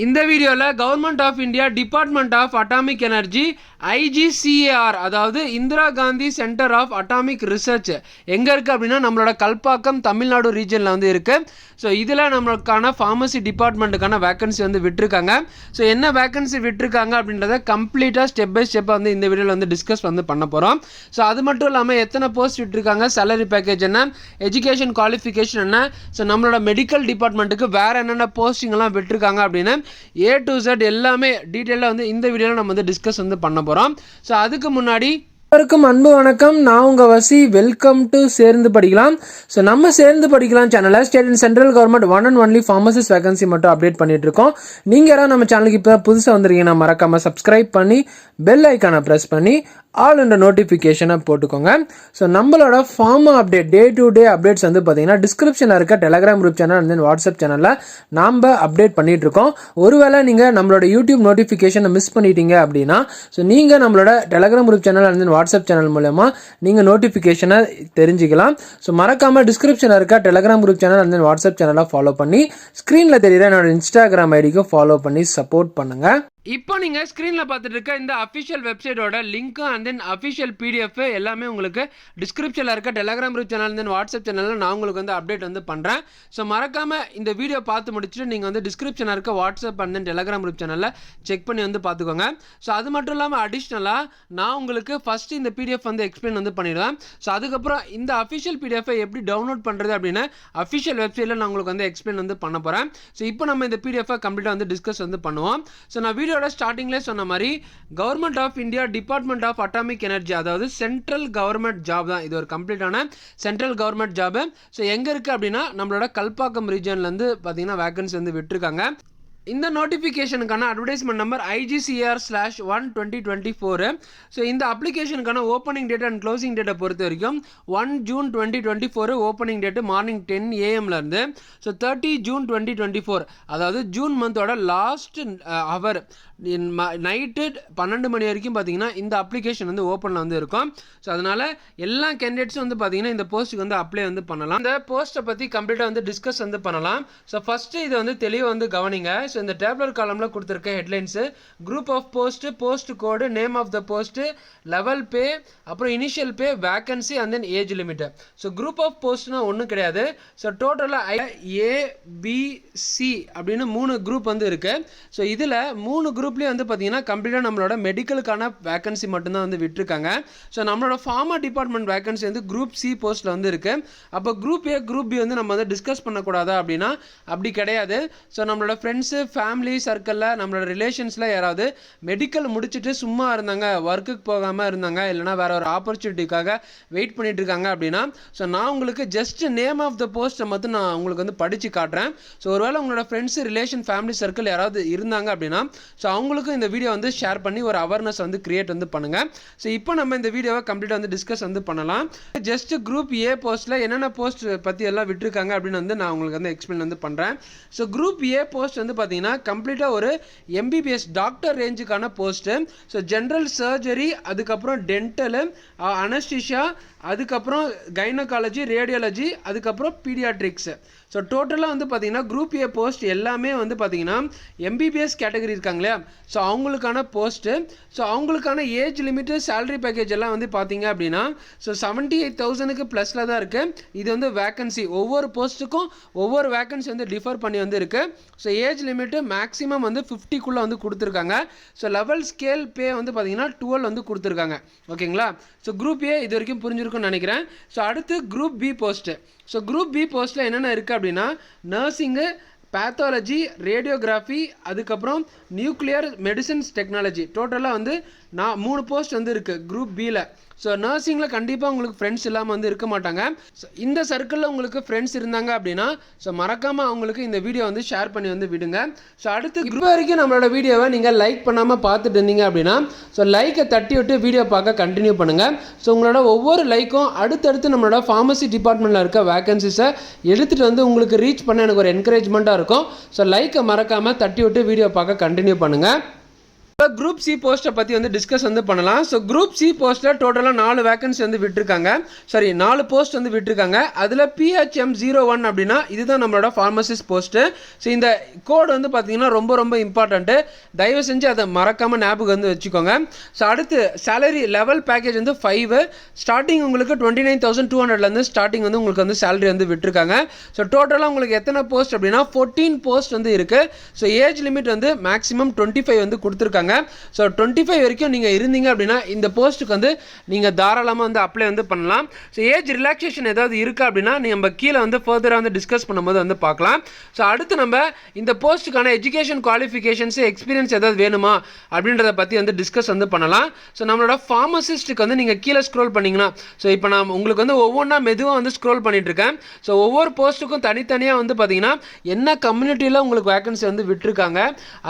இந்த வீடியோவில் government of India department of atomic energy IGCAR அதாவது Indira Gandhi centre of atomic research எங்கே இருக்குது அப்படின்னா நம்மளோட கல்பாக்கம் தமிழ்நாடு ரீஜனில் வந்து இருக்குது. ஸோ இதில் நம்மளுக்கான ஃபார்மசி டிபார்ட்மெண்ட்டுக்கான வேக்கன்சி வந்து விட்டுருக்காங்க. ஸோ என்ன வேக்கன்சி விட்டுருக்காங்க அப்படின்றத கம்ப்ளீட்டாக ஸ்டெப் பை ஸ்டெப்பாக வந்து இந்த வீடியோவில் வந்து டிஸ்கஸ் வந்து பண்ண போகிறோம். ஸோ அது மட்டும் இல்லாமல் எத்தனை போஸ்ட் விட்டுருக்காங்க, சேலரி பேக்கேஜ் என்ன, எஜுகேஷன் குவாலிஃபிகேஷன் என்ன, ஸோ நம்மளோட மெடிக்கல் டிபார்ட்மெண்ட்டுக்கு வேறு என்னென்ன போஸ்டிங்கெல்லாம் விட்டுருக்காங்க அப்படின்னு A to Z எல்லாமே டீட்டெயிலாக வந்து இந்த வீடியோவில் நம்ம வந்து டிஸ்கஸ் வந்து பண்ண போகிறோம். ஸோ அதுக்கு முன்னாடி எல்லாருக்கும் அன்பு வணக்கம். நான் உங்கள் வசி. வெல்கம் டு சேர்ந்து படிக்கலாம். ஸோ நம்ம சேர்ந்து படிக்கலாம் சேனலில் state and central government one and only pharmacist vacancy மட்டும் அப்டேட் பண்ணிட்டு இருக்கோம். நீங்கள் யாராவது நம்ம சேனலுக்கு இப்போ புதுசாக வந்திருக்கீங்கன்னா மறக்காமல் சப்ஸ்கிரைப் பண்ணி பெல் ஐக்கானை ப்ரெஸ் பண்ணி ஆல் என்ற நோட்டிஃபிகேஷனை போட்டுக்கோங்க. ஸோ நம்மளோட pharma update day to day updates வந்து பார்த்தீங்கன்னா டிஸ்கிரிப்ஷனில் இருக்க Telegram group channel and then WhatsApp சேனலில் நாம் அப்டேட் பண்ணிட்டு இருக்கோம். ஒருவேளை நீங்கள் நம்மளோட யூடியூப் நோட்டிஃபிகேஷனை மிஸ் பண்ணிட்டீங்க அப்படின்னா ஸோ நீங்கள் நம்மளோட Telegram group channel and then WhatsApp channel மூலமா நீங்கள் நோட்டிஃபிகேஷனை தெரிஞ்சுக்கலாம். ஸோ மறக்காமல் டிஸ்கிரிப்ஷனில் இருக்க Telegram group channel and then WhatsApp சேனலை ஃபாலோ பண்ணி ஸ்க்ரீனில் தெரியுற என்னோட இன்ஸ்டாகிராம் ஐடிக்கு ஃபாலோ பண்ணி சப்போர்ட் பண்ணுங்கள். இப்போ நீங்கள் ஸ்க்ரீனில் பார்த்துட்டு இருக்க இந்த அஃபிஷியல் வெப்சைட்டோட link and then official PDF எல்லாமே உங்களுக்கு டிஸ்கிரிப்ஷனில் இருக்க டெலகிராம் குரூப் சேனல் தென் வாட்ஸ்அப் சேனலில் நான் உங்களுக்கு வந்து அப்டேட் வந்து பண்ணுறேன். ஸோ மறக்காமல் இந்த வீடியோ பார்த்து முடிச்சுட்டு நீங்கள் வந்து டிஸ்கிரிப்ஷனில் இருக்க WhatsApp and then Telegram group சேனலில் செக் பண்ணி வந்து பார்த்துக்கோங்க. ஸோ அது மட்டும் இல்லாமல் அடிஷ்னலாக நான் உங்களுக்கு ஃபஸ்ட்டு இந்த PDF வந்து எக்ஸ்பிளைன் வந்து பண்ணிடுவேன். ஸோ அதுக்கப்புறம் இந்த அஃபிஷியல் PDF எப்படி டவுன்லோட் பண்ணுறது அப்படின்னு அஃபிஷியல் வெப்சைட்டில் நான் உங்களுக்கு வந்து எக்ஸ்பிளைன் வந்து பண்ண போகிறேன். ஸோ இப்போ நம்ம இந்த PDF கம்ப்ளீட்டாக வந்து டிஸ்கஸ் வந்து பண்ணுவோம். ஸோ நான் வீடியோட ஸ்டார்டிங்லேயே சொன்ன மாதிரி government of India department of atomic energy அதாவது சென்ட்ரல் கவர்மெண்ட் ஜாப் தான். இது ஒரு கம்ப்ளீட்டான சென்ட்ரல் கவர்மெண்ட் ஜாப். ஸோ எங்கே இருக்குது அப்படின்னா நம்மளோட கல்பாக்கம் ரீஜன்லேருந்து பார்த்தீங்கன்னா வேகன்சி வந்து விட்டுருக்காங்க. இந்த நோட்டிஃபிகேஷனுக்கான அட்வர்டைஸ்மெண்ட் நம்பர் IGCR/1/2024. ஸோ இந்த அப்ளிகேஷனுக்கான ஓப்பனிங் டேட் அண்ட் க்ளோசிங் டேட்டை பொறுத்த வரைக்கும் 1 June 2024 opening date morning 10 AM so 30 June 2024 அதாவது ஜூன் மந்தோட லாஸ்ட் ஹவர் நைட்டு 12 மணி வரைக்கும் பார்த்தீங்கன்னா இந்த அப்ளிகேஷன் வந்து ஓப்பனில் வந்து இருக்கும். ஸோ அதனால் எல்லா கேண்டிடேட்ஸும் வந்து பார்த்தீங்கன்னா இந்த போஸ்ட்டுக்கு வந்து அப்ளை வந்து பண்ணலாம். இந்த போஸ்ட்டை பற்றி கம்ப்ளீட்டாக வந்து டிஸ்கஸ் வந்து பண்ணலாம். ஸோ ஃபஸ்ட்டு இதை வந்து தெளிவாக வந்து கவனிங்க. ஸோ இந்த டேப்லர் காலமில் கொடுத்துருக்க headlines group of post, post code, name of the post, level pay, அப்புறம் initial pay, vacancy and then age limit. So group of போஸ்ட்னா ஒன்றும் கிடையாது. ஸோ டோட்டலாக ABC அப்படின்னு 3 குரூப் வந்து இருக்குது. ஸோ இதில் 3 குரூப்லேயே வந்து பார்த்தீங்கன்னா கம்ப்ளீட்டாக நம்மளோட மெடிக்கலுக்கான வேக்கன்சி மட்டும்தான் வந்து விட்டுருக்காங்க. ஸோ நம்மளோட ஃபார்மா டிபார்ட்மெண்ட் வேக்கன்சி வந்து குரூப் C போஸ்ட்டில் வந்து இருக்குது. அப்போ குரூப் A குரூப் B வந்து நம்ம வந்து டிஸ்கஸ் பண்ணக்கூடாதா அப்படின்னா அப்படி கிடையாது. ஸோ நம்மளோட ஃப்ரெண்ட்ஸு ஃபேமிலி சர்க்கிளில் நம்மளோட ரிலேஷன்ஸில் யாராவது மெடிக்கல் முடிச்சுட்டு சும்மா இருந்தாங்க, ஒர்க்குக்கு போகாமல் இருந்தாங்க, இல்லைனா வேறு ஒரு ஆப்பர்ச்சுனிட்டிக்காக வெயிட் பண்ணிட்டு இருக்காங்க அப்படின்னா ஸோ நான் உங்களுக்கு ஜஸ்ட் நேம் ஆஃப் த போஸ்ட்டை மட்டும் நான் உங்களுக்கு வந்து படித்து காட்டுறேன். ஸோ ஒருவேளை உங்களோட ஃப்ரெண்ட்ஸு ரிலேஷன் ஃபேமிலி சர்க்கிள் யாராவது இருந்தாங்க அப்படின்னா ஸோ அவங்களுக்கு இந்த வீடியோ வந்து ஷேர் பண்ணி ஒரு அவேர்னஸ் வந்து கிரியேட் வந்து பண்ணுங்கள். ஸோ இப்போ நம்ம இந்த வீடியோவை கம்ப்ளீட்டாக வந்து டிஸ்கஸ் வந்து பண்ணலாம். ஜஸ்ட் குரூப் A போஸ்ட்டில் என்னென்ன போஸ்ட் பற்றி எல்லாம் விட்டுருக்காங்க அப்படின்னு வந்து நான் உங்களுக்கு வந்து எக்ஸ்பிளைன் வந்து பண்ணுறேன். ஸோ குரூப் A போஸ்ட் வந்து பார்த்தீங்கன்னா கம்ப்ளீட்டாக ஒரு MBBS டாக்டர் ரேஞ்சுக்கான போஸ்ட்டு. ஸோ ஜென்ரல் சர்ஜரி, அதுக்கப்புறம் டென்டலு, அனஸ்டிஷியா, அதுக்கப்புறம் கைனகாலஜி, ரேடியாலஜி, அதுக்கப்புறம் பீடியாட்ரிக்ஸு. ஸோ டோட்டலாக வந்து பார்த்தீங்கன்னா குரூப் A போஸ்ட் எல்லாமே வந்து பார்த்தீங்கன்னா MBBS கேட்டகரி இருக்காங்களே ஸோ அவங்களுக்கான போஸ்ட்டு. ஸோ அவங்களுக்கான ஏஜ் லிமிட்டு, சேலரி பேக்கேஜ் எல்லாம் வந்து பார்த்தீங்க அப்படின்னா ஸோ 78,000க்கு ப்ளஸில் தான் இருக்குது. இது வந்து வேக்கன்சி ஒவ்வொரு போஸ்ட்டுக்கும் ஒவ்வொரு வேக்கன்சி வந்து டிஃபர் பண்ணி வந்து இருக்குது. ஸோ ஏஜ் லிமிட்டு மேக்ஸிமம் வந்து 50க்குள்ளே வந்து கொடுத்துருக்காங்க. ஸோ லெவல் ஸ்கேல் பே வந்து பார்த்தீங்கன்னா 12 வந்து கொடுத்துருக்காங்க. ஓகேங்களா? ஸோ குரூப் A இது வரைக்கும் புரிஞ்சிருக்கும்னு நினைக்கிறேன். ஸோ அடுத்து group B post. So group B போஸ்ட்டில் என்னென்ன இருக்குது அப்படின்னா நர்சிங்கு, பேத்தாலஜி, ரேடியோகிராஃபி, அதுக்கப்புறம் நியூக்ளியர் மெடிசன்ஸ் டெக்னாலஜி. டோட்டலாக வந்து 3 போஸ்ட் வந்து இருக்குது குரூப் Bயில். ஸோ நர்சிங்கில் கண்டிப்பாக உங்களுக்கு ஃப்ரெண்ட்ஸ் இல்லாமல் வந்து இருக்க மாட்டாங்க. ஸோ இந்த சர்க்கிளில் உங்களுக்கு ஃப்ரெண்ட்ஸ் இருந்தாங்க அப்படின்னா ஸோ மறக்காமல் அவங்களுக்கு இந்த வீடியோ வந்து ஷேர் பண்ணி வந்து விடுங்க. ஸோ அடுத்து இப்போ வரைக்கும் நம்மளோட வீடியோவை நீங்கள் லைக் பண்ணாமல் பார்த்துட்டு இருந்தீங்க அப்படின்னா ஸோ லைக்கை தட்டி விட்டு வீடியோ பார்க்க கண்டினியூ பண்ணுங்கள். ஸோ உங்களோட ஒவ்வொரு லைக்கும் அடுத்தடுத்து நம்மளோட ஃபார்மசி டிபார்ட்மெண்ட்டில் இருக்க வேகன்சிஸை எடுத்துகிட்டு வந்து உங்களுக்கு ரீச் பண்ண எனக்கு ஒரு என்கரேஜ்மெண்ட்டாக இருக்கும். ஸோ லைக்கை மறக்காமல் தட்டி விட்டு வீடியோ பார்க்க கண்டினியூ பண்ணுங்கள். குரூப் சி போஸ்ட்டை பற்றி வந்து டிஸ்கஸ் வந்து பண்ணலாம். ஸோ குரூப் சி போஸ்ட்டில் டோட்டலாக 4 வேகன்சி வந்து விட்டுருக்காங்க. 4 போஸ்ட் வந்து விட்டுருக்காங்க. அதில் PHM01 அப்படின்னா இதுதான் நம்மளோட ஃபார்மசிஸ்ட் போஸ்ட்டு. ஸோ இந்த கோட் வந்து பார்த்தீங்கன்னா ரொம்ப ரொம்ப இம்பார்ட்டண்ட்டு. தயவு செஞ்சு அதை மறக்காமல் ஞாபகம் வந்து வச்சுக்கோங்க. ஸோ அடுத்து சேலரி லெவல் பேக்கேஜ் வந்து 5 ஸ்டார்டிங் உங்களுக்கு 29,200லேருந்து ஸ்டார்டிங் வந்து உங்களுக்கு வந்து சேலரி வந்து விட்டுருக்காங்க. ஸோ டோட்டலாக உங்களுக்கு எத்தனை போஸ்ட் அப்படின்னா 14 போஸ்ட் வந்து இருக்குது. ஸோ ஏஜ் லிமிட் வந்து மேக்ஸிமம் 25 வந்து கொடுத்துருக்காங்க. ஸோ 25 வரைக்கும் நீங்கள் இருந்தீங்க அப்படின்னா இந்த போஸ்ட்டுக்கு வந்து நீங்கள் தாராளமாக வந்து அப்ளை வந்து பண்ணலாம். ஸோ ஏஜ் ரிலாக்ஸேஷன் ஏதாவது இருக்கா அப்படின்னா நம்ம கீழே வந்து ஃபர்தராக வந்து டிஸ்கஸ் பண்ணும்போது வந்து பார்க்கலாம். ஸோ அடுத்து நம்ம இந்த போஸ்ட்டுக்கான எஜுகேஷன் குவாலிஃபிகேஷன்ஸ் எக்ஸ்பீரியன்ஸ் ஏதாவது வேணுமா அப்படின்றத பற்றி வந்து டிஸ்கஸ் வந்து பண்ணலாம். ஸோ நம்மளோட ஃபார்மசிஸ்ட்டுக்கு வந்து நீங்கள் கீழே ஸ்க்ரோல் பண்ணிங்கன்னா ஸோ இப்போ நான் உங்களுக்கு வந்து ஒவ்வொன்றா மெதுவாக வந்து ஸ்க்ரோல் பண்ணிட்டு இருக்கேன். ஸோ ஒவ்வொரு போஸ்ட்டுக்கும் தனித்தனியாக வந்து பார்த்தீங்கன்னா என்ன கம்யூனிட்டியில் உங்களுக்கு வேகன்சி வந்து விட்டுருக்காங்க,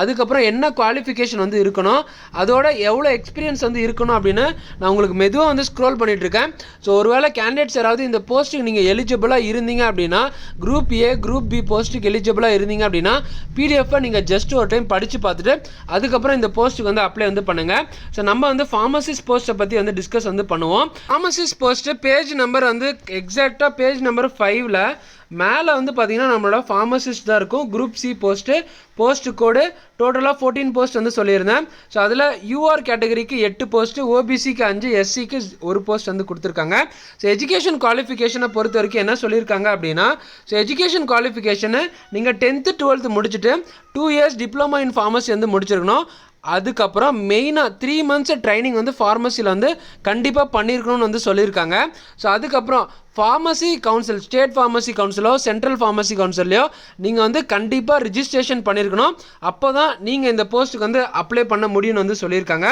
அதுக்கப்புறம் என்ன குவாலிஃபிகேஷன் வந்து இருக்கணும், அதோட எவ்வளோ எக்ஸ்பீரியன்ஸ் வந்து இருக்கணும் அப்படின்னு நான் உங்களுக்கு மெதுவாக வந்து ஸ்க்ரோல் பண்ணிட்டு இருக்கேன். ஸோ ஒருவேளை கேண்டிடேட்ஸ் யாராவது இந்த போஸ்ட்டுக்கு நீங்கள் எலிஜிபிளாக இருந்தீங்க அப்படின்னா குரூப் ஏ குரூப் பி போஸ்ட்டுக்கு எலிஜிபிளாக இருந்தீங்க அப்படின்னா பிடிஎஃப்பை நீங்கள் ஜஸ்ட் ஒரு டைம் படித்து பார்த்துட்டு அதுக்கப்புறம் இந்த போஸ்ட்டுக்கு வந்து அப்ளை வந்து பண்ணுங்கள். ஸோ நம்ம வந்து ஃபார்மசிஸ்ட் போஸ்ட்டை பற்றி வந்து டிஸ்கஸ் வந்து பண்ணுவோம். ஃபார்மசிஸ்ட் போஸ்ட்டு பேஜ் நம்பர் வந்து எக்ஸாக்டாக பேஜ் நம்பர் 5ல் மேலே வந்து பார்த்தீங்கன்னா நம்மளோட ஃபார்மசிஸ்ட் தான் இருக்கும். குரூப் சி போஸ்ட் கோடு டோட்டலாக 14 போஸ்ட் வந்து சொல்லியிருந்தேன். ஸோ அதில் யூஆர் கேட்டகரிக்கு 8 போஸ்ட்டு, ஓபிசிக்கு 5, எஸ்சிக்கு 1 போஸ்ட் வந்து கொடுத்துருக்காங்க. ஸோ எஜுகேஷன் குவாலிஃபிகேஷனை பொறுத்த வரைக்கும் என்ன சொல்லியிருக்காங்க அப்படின்னா ஸோ எஜுகேஷன் குவாலிஃபிகேஷனை நீங்கள் 10th 12th முடிச்சுட்டு 2 years டிப்ளமா இன் ஃபார்மசி வந்து முடிச்சிருக்கணும். அதுக்கப்புறம் மெயினாக 3 months ட்ரைனிங் வந்து ஃபார்மசியில் வந்து கண்டிப்பாக பண்ணியிருக்கணும்னு வந்து சொல்லியிருக்காங்க. ஸோ அதுக்கப்புறம் ஃபார்மசி கவுன்சில், ஸ்டேட் ஃபார்மசி கவுன்சிலோ சென்ட்ரல் ஃபார்மசி கவுன்சிலையோ நீங்கள் வந்து கண்டிப்பாக ரிஜிஸ்ட்ரேஷன் பண்ணியிருக்கணும். அப்போ தான் நீங்கள் இந்த போஸ்ட்டுக்கு வந்து அப்ளை பண்ண முடியும்னு வந்து சொல்லியிருக்காங்க.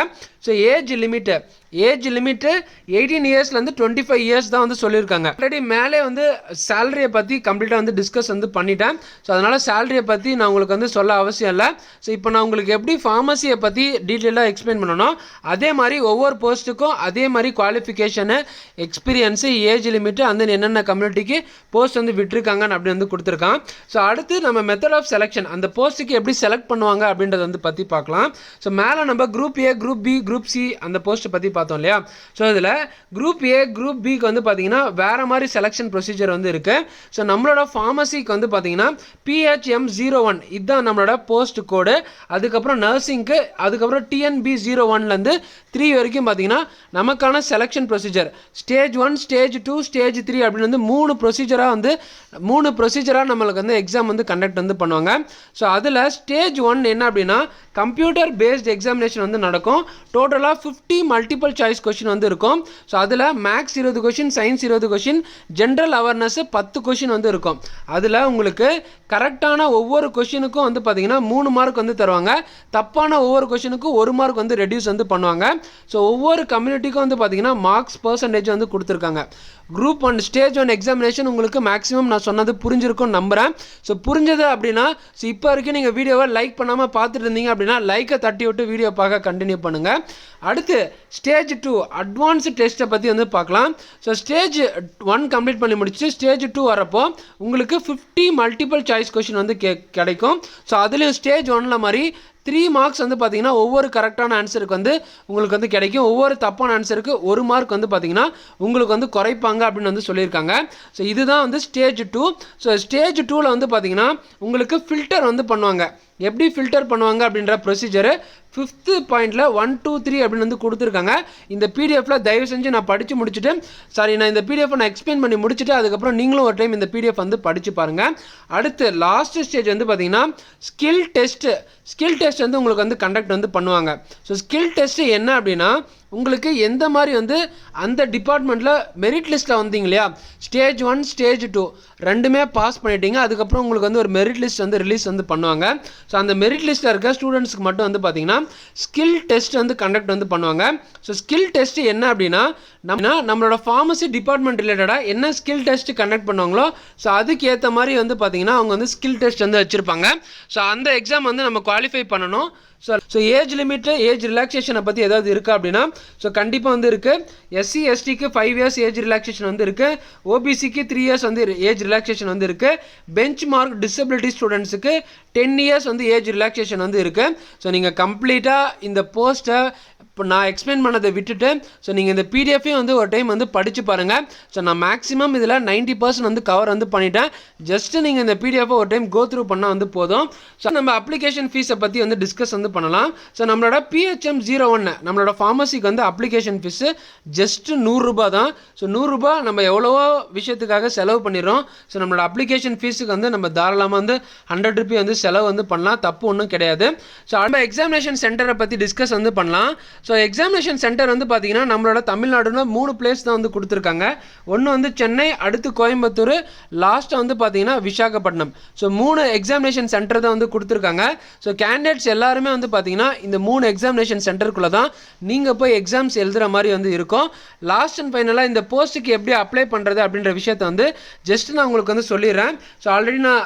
ஸோ ஏஜ் லிமிட்டு 18 yearsலேருந்து 25 years தான் வந்து சொல்லியிருக்காங்க. ஆல்ரெடி மேலே வந்து சேலரியை பற்றி கம்ப்ளீட்டாக வந்து டிஸ்கஸ் வந்து பண்ணிட்டேன். ஸோ அதனால் சேலரியை பற்றி நான் உங்களுக்கு வந்து சொல்ல அவசியம் இல்லை. ஸோ இப்போ நான் உங்களுக்கு எப்படி ஃபார்மசியை பற்றி டீட்டெயிலாக எக்ஸ்பிளைன் பண்ணணும் அதே மாதிரி ஒவ்வொரு போஸ்ட்டுக்கும் அதே மாதிரி குவாலிஃபிகேஷனு, எக்ஸ்பீரியன்ஸு, ஏஜ் லிமிட்டு அந்த என்னென்ன கம்யூனிட்டிக்கு போஸ்ட் வந்து விட்டுருக்காங்கன்னு அப்படி வந்து கொடுத்துருக்கான். ஸோ அடுத்து நம்ம மெத்தட் ஆஃப் செலெக்ஷன், அந்த போஸ்ட்டுக்கு எப்படி செலக்ட் பண்ணுவாங்க அப்படின்றத வந்து பற்றி பார்க்கலாம். ஸோ மேலே நம்ம group A group B group C அந்த போஸ்ட்டை பற்றி பார்த்தோம் இல்லையா. ஸோ இதில் குரூப் ஏ குரூப் பிக்கு வந்து பார்த்தீங்கன்னா வேறு மாதிரி செலெக்ஷன் ப்ரொசீஜர் வந்து இருக்குது. ஸோ நம்மளோட ஃபார்மசிக்கு வந்து பார்த்தீங்கன்னா PHM01 இதுதான் நம்மளோட போஸ்ட் கோடு. அதுக்கப்புறம் நர்சிங்க்கு அதுக்கப்புறம் TNB01லேருந்து 3 வரைக்கும் பார்த்தீங்கன்னா நமக்கான selection procedure stage 1 stage 2 stage 3 அப்படின்னு வந்து 3 ப்ரொசீஜராக நம்மளுக்கு வந்து எக்ஸாம் வந்து கண்டக்ட் வந்து பண்ணுவாங்க. ஸோ அதில் ஸ்டேஜ் 1 என்ன அப்படின்னா கம்ப்யூட்டர் பேஸ்ட் எக்ஸாமினேஷன் வந்து நடக்கும். டோட்டலாக 50 மல்டிபிள் சாய்ஸ் கொஷின் வந்து இருக்கும். ஸோ அதில் maths 20 question, science 20 question, general awareness 10 question வந்து இருக்கும். அதில் உங்களுக்கு கரெக்டான ஒவ்வொரு கொஷினுக்கும் வந்து பார்த்தீங்கன்னா 3 மார்க் வந்து தருவாங்க. தப்பான ஒவ்வொரு கொஷினுக்கும் 1 மார்க் வந்து ரெடியூஸ் வந்து பண்ணுவாங்க. ஸோ ஒவ்வொரு கம்யூனிட்டிக்கும் வந்து பார்த்தீங்கன்னா மார்க்ஸ் பர்சன்டேஜ் வந்து கொடுத்துருக்காங்க. குரூப் 1 ஸ்டேஜ் 1 எக்ஸாமினேஷன் உங்களுக்கு மேக்ஸிமம் நான் சொன்னது புரிஞ்சிருக்கும் நம்புகிறேன். ஸோ புரிஞ்சது அப்படின்னா ஸோ இப்போ வரைக்கும் நீங்கள் வீடியோவை லைக் பண்ணாமல் பார்த்துட்டு இருந்தீங்க அப்படின்னா லைக்கை தட்டி விட்டு வீடியோ பார்க்க கண்டினியூ பண்ணுங்கள். அடுத்து ஸ்டேஜ் 2 அட்வான்ஸ்டு டெஸ்ட்டை பற்றி வந்து பார்க்கலாம். ஸோ ஸ்டேஜ் 1 கம்ப்ளீட் பண்ணி முடிச்சுட்டு ஸ்டேஜ் 2 வரப்போ உங்களுக்கு 50 மல்டிபிள் சாய்ஸ் கொஷின் வந்து கிடைக்கும். ஸோ அதுலேயும் ஸ்டேஜ் 1ல் மாதிரி 3 மார்க்ஸ் வந்து பார்த்தீங்கன்னா ஒவ்வொரு கரெக்டான ஆன்சருக்கு வந்து உங்களுக்கு வந்து கிடைக்கும். ஒவ்வொரு தப்பான ஆன்சருக்கு 1 மார்க் வந்து பார்த்தீங்கன்னா உங்களுக்கு வந்து குறைப்பாங்க அப்படின்னு வந்து சொல்லியிருக்காங்க. ஸோ இதுதான் வந்து ஸ்டேஜ் 2. ஸோ ஸ்டேஜ் 2ல் வந்து பார்த்தீங்கன்னா உங்களுக்கு ஃபில்டர் வந்து பண்ணுவாங்க. எப்படி ஃபில்டர் பண்ணுவாங்க அப்படின்ற ப்ரொசீஜரு 5th பாயிண்டில் 1 2 3 அப்படின்னு வந்து கொடுத்துருக்காங்க. இந்த பிடிஎஃப்பில் தயவு செஞ்சு நான் படித்து முடிச்சுட்டு நான் இந்த பிடிஎஃப்பை நான் எக்ஸ்பிளைன் பண்ணி முடிச்சுட்டு அதுக்கப்புறம் நீங்களும் ஒரு டைம் இந்த பிடிஎஃப் வந்து படித்து பாருங்கள். அடுத்து லாஸ்ட் ஸ்டேஜ் வந்து பார்த்தீங்கன்னா ஸ்கில் டெஸ்ட் வந்து உங்களுக்கு வந்து கண்டக்ட் வந்து பண்ணுவாங்க. ஸோ ஸ்கில் டெஸ்ட்டு என்ன அப்படின்னா உங்களுக்கு எந்த மாதிரி வந்து அந்த டிபார்ட்மெண்ட்டில் மெரிட் லிஸ்ட்டில் வந்தீங்க இல்லையா, ஸ்டேஜ் 1 ஸ்டேஜ் 2 ரெண்டுமே பாஸ் பண்ணிட்டீங்க. அதுக்கப்புறம் உங்களுக்கு வந்து ஒரு மெரிட் லிஸ்ட் வந்து ரிலீஸ் வந்து பண்ணுவாங்க. ஸோ அந்த மெரிட் லிஸ்ட்டில் இருக்க ஸ்டூடெண்ட்ஸ்க்கு மட்டும் வந்து பார்த்தீங்கன்னா ஸ்கில் டெஸ்ட் வந்து கண்டக்ட் வந்து பண்ணுவாங்க. ஸோ ஸ்கில் டெஸ்ட் என்ன அப்படின்னா நம்மளோட ஃபார்மசி டிபார்ட்மெண்ட் ரிலேட்டடாக என்ன ஸ்கில் டெஸ்ட் கண்டக்ட் பண்ணுவாங்களோ ஸோ அதுக்கு ஏற்ற மாதிரி வந்து பார்த்தீங்கன்னா அவங்க வந்து ஸ்கில் டெஸ்ட் வந்து வச்சுருப்பாங்க. ஸோ அந்த எக்ஸாம் வந்து நம்ம குவாலிஃபை பண்ணணும். ஸோ ஏஜ் லிமிட்டு, ஏஜ் ரிலாக்ஸேஷனை பற்றி ஏதாவது இருக்கா அப்படின்னா ஸோ கண்டிப்பாக வந்து இருக்குது. SC STக்கு 5 years ஏஜ் ரிலாக்ஸேஷன் வந்து இருக்குது. OBCக்கு 3 years வந்து ஏஜ் ரிலாக்ஸேஷன் வந்து இருக்குது. பெஞ்ச் மார்க் டிசபிலிட்டி ஸ்டூடெண்ட்ஸுக்கு 10 இயர்ஸ் வந்து ஏஜ் ரிலாக்ஸேஷன் வந்து இருக்குது. ஸோ நீங்கள் கம்ப்ளீட்டாக இந்த போஸ்ட்டை இப்போ நான் எக்ஸ்பிளைன் பண்ணதை விட்டுட்டு ஸோ நீங்கள் இந்த பிடிஎஃபையும் வந்து ஒரு டைம் வந்து படித்து பாருங்கள். ஸோ நான் மேக்ஸிமம் இதில் 90% வந்து கவர் வந்து பண்ணிட்டேன். ஜஸ்ட்டு நீங்கள் இந்த பிடிஎஃபை ஒரு டைம் கோ த்ரூ பண்ணால் வந்து போதும். ஸோ நம்ம அப்ளிகேஷன் ஃபீஸை பற்றி வந்து டிஸ்கஸ் வந்து பண்ணலாம். ஸோ நம்மளோட PHM01 நம்மளோட ஃபார்மசிக்கு வந்து அப்ளிகேஷன் ஃபீஸு ஜஸ்ட்டு 100 ரூபா தான். ஸோ 100 ரூபா நம்ம எவ்வளவோ விஷயத்துக்காக செலவு பண்ணிடுறோம். ஸோ நம்மளோட அப்ளிகேஷன் ஃபீஸுக்கு வந்து நம்ம தாராளமாக வந்து 100 ரூபி வந்து செலவு வந்து பண்ணலாம், தப்பு ஒன்றும் கிடையாது. ஸோ நம்ம எக்ஸாமினேஷன் சென்டரை பற்றி டிஸ்கஸ் வந்து பண்ணலாம். ஸோ எக்ஸாமினேஷன் சென்டர் வந்து பார்த்தீங்கன்னா நம்மளோட தமிழ்நாடுல 3 பிளேஸ் தான் வந்து கொடுத்துருக்காங்க. ஒன்று வந்து சென்னை, அடுத்து கோயம்புத்தூர், லாஸ்ட்டாக வந்து பார்த்தீங்கன்னா விசாகப்பட்டினம். ஸோ 3 எக்ஸாமினேஷன் சென்டர் தான் வந்து கொடுத்துருக்காங்க. ஸோ கேண்டிடேட்ஸ் எல்லாருமே வந்து பார்த்தீங்கன்னா இந்த 3 எக்ஸாமினேஷன் சென்டருக்குள்ளே தான் நீங்கள் போய் எக்ஸாம்ஸ் எழுதுகிற மாதிரி வந்து இருக்கும். லாஸ்ட் அண்ட் ஃபைனலாக இந்த போஸ்ட்டுக்கு எப்படி அப்ளை பண்ணுறது அப்படின்ற விஷயத்தை வந்து ஜஸ்ட் நான் உங்களுக்கு வந்து சொல்லிடுறேன். ஸோ ஆல்ரெடி நான்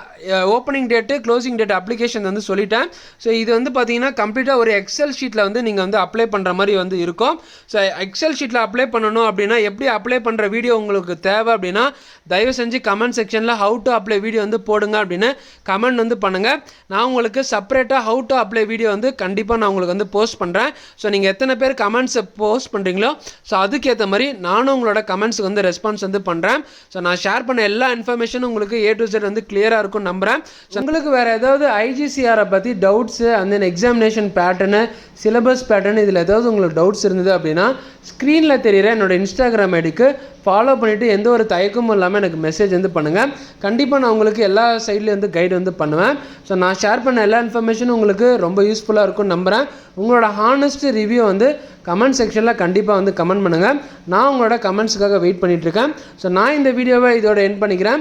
opening date, closing date application வந்து சொல்லிட்டேன். ஸோ இது வந்து பார்த்தீங்கன்னா கம்ப்ளீட்டாக ஒரு எக்ஸல் ஷீட்டில் வந்து நீங்கள் வந்து அப்ளை பண்ணுற மாதிரி வந்து இருக்கும். ஸோ எக்ஸல் ஷீட்டில் அப்ளை பண்ணணும் அப்படின்னா எப்படி அப்ளை பண்ணுற வீடியோ உங்களுக்கு தேவை அப்படின்னா தயவு செஞ்சு கமெண்ட் செக்ஷனில் ஹவு டு அப்ளை வீடியோ வந்து போடுங்க அப்படின்னு கமெண்ட் வந்து பண்ணுங்கள். நான் உங்களுக்கு செப்பரேட்டாக ஹவு டு அப்ளை வீடியோ வந்து கண்டிப்பாக நான் உங்களுக்கு வந்து போஸ்ட் பண்ணுறேன். ஸோ நீங்கள் எத்தனை பேர் கமெண்ட்ஸை போஸ்ட் பண்ணுறீங்களோ ஸோ அதுக்கேற்ற மாதிரி நானும் உங்களோட கமெண்ட்ஸுக்கு வந்து ரெஸ்பான்ஸ் வந்து பண்ணுறேன். ஸோ நான் ஷேர் பண்ண எல்லா இன்ஃபர்மேஷனும் உங்களுக்கு A to Z வந்து கிளியராக இருக்கும்னு நம்புகிறேன். ஸோ உங்களுக்கு வேறு ஏதாவது IGCRை பற்றி doubts and then examination pattern, syllabus pattern இதில் ஏதாவது உங்களுக்கு டவுட்ஸ் இருந்தது அப்படின்னா ஸ்க்ரீனில் தெரிகிற என்னோடய இன்ஸ்டாகிராம் ஐடிக்கு ஃபாலோ பண்ணிவிட்டு எந்த ஒரு தயக்கமும் இல்லாமல் எனக்கு மெசேஜ் வந்து பண்ணுங்கள். கண்டிப்பாக நான் உங்களுக்கு எல்லா சைட்லேயும் வந்து கைடு வந்து பண்ணுவேன். ஸோ நான் ஷேர் பண்ண எல்லா இன்ஃபர்மேஷனும் உங்களுக்கு ரொம்ப யூஸ்ஃபுல்லாக இருக்கும்னு நம்புகிறேன். உங்களோட ஹானஸ்ட் ரிவ்யூ வந்து கமெண்ட் செக்ஷனில் கண்டிப்பாக வந்து கமெண்ட் பண்ணுங்கள். நான் உங்களோட கமெண்ட்ஸுக்காக வெயிட் பண்ணிகிட்ருக்கேன். ஸோ நான் இந்த வீடியோவை இதோட எண்ட் பண்ணிக்கிறேன்.